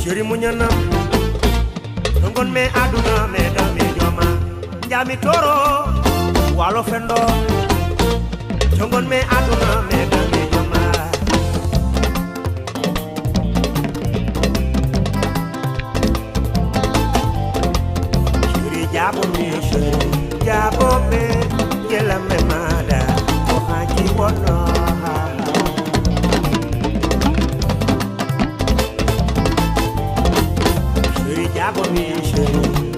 Shiri munyana ngon me aduna me dami joma jami toro walo fendo ngon me aduna me dami joma shiri jabo me yela me mada o haji wono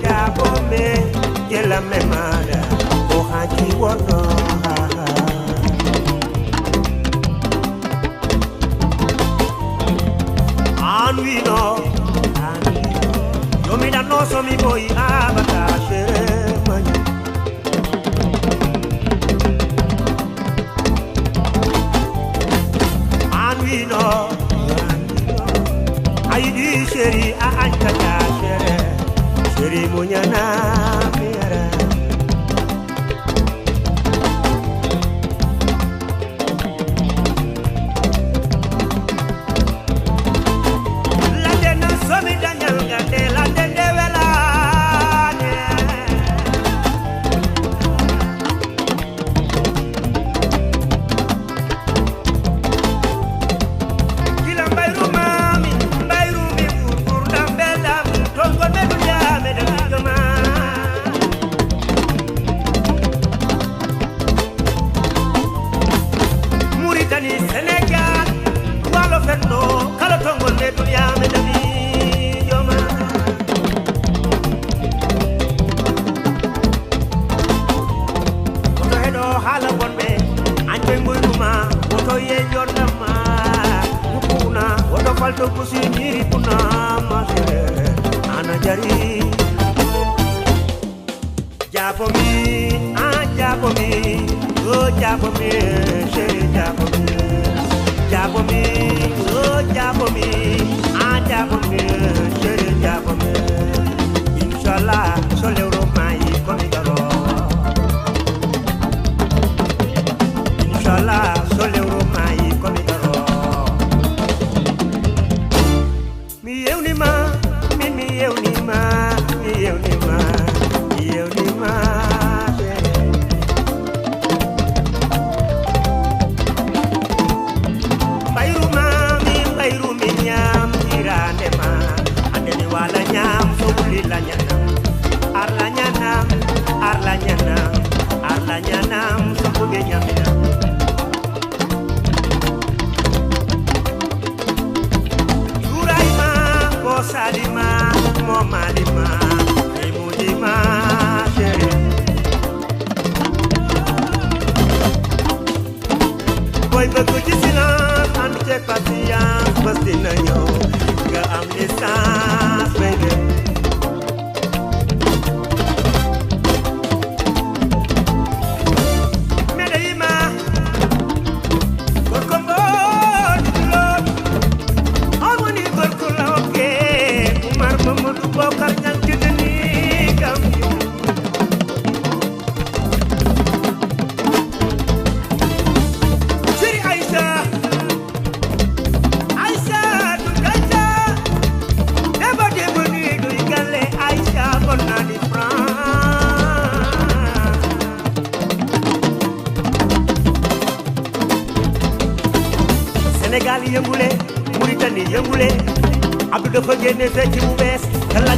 Jabo me, yela me mada, o haji wono. Anwino, yo mi da no so mi boy abata shere mani. Anwino, ayidi sheri a ankata. Shiri munyana miara la dena somi danyal gande la dende wela kila bayru mami pour dambela tolgo me Senegal, walo fendo, kala tongo ne dunia me dami joma. Oto hedo hala bonbe, anjoy muluma, oto ye jordama, mukuna, oto falto kusi nyiri kuna masere, ana jari. Jabo mi, jabo mi, oh jabo mi, sheri jabo mi. Jabo me, oh jabo me, jabo me, sheri jabo me. Inshallah, so le romai komi garo. Inshallah, so le romai komi garo. Mi eunima, mi eunima, mi eunima, mi eunima. Arlanyanam sukuge nyamina Juraima Bosalima Momalima Emudima Shere Boy bekujisina Ante pasiya Bastina yo Ga amnisas baby Sénégal yëngule Mauritanie yëngule Abdou dafa génne fecc bu bees Allah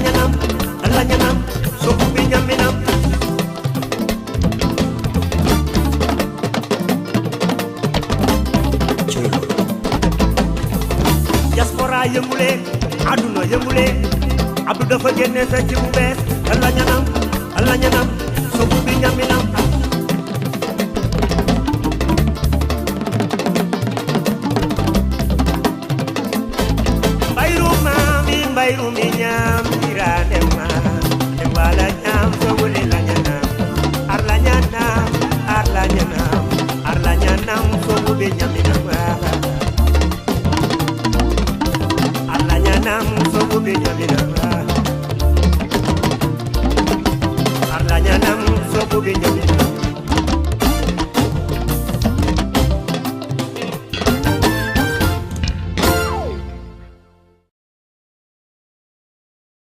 ñanam sofu bi ñaminam diaspora yëngule aduna yëngule Abdou dafa génne fecc bu bees Allah ñanam sofu bi ñaminam Bayru mi nyam irane ma, ewala nyam so wuli la nyana. nyamina arla nyanam soku bi nyamina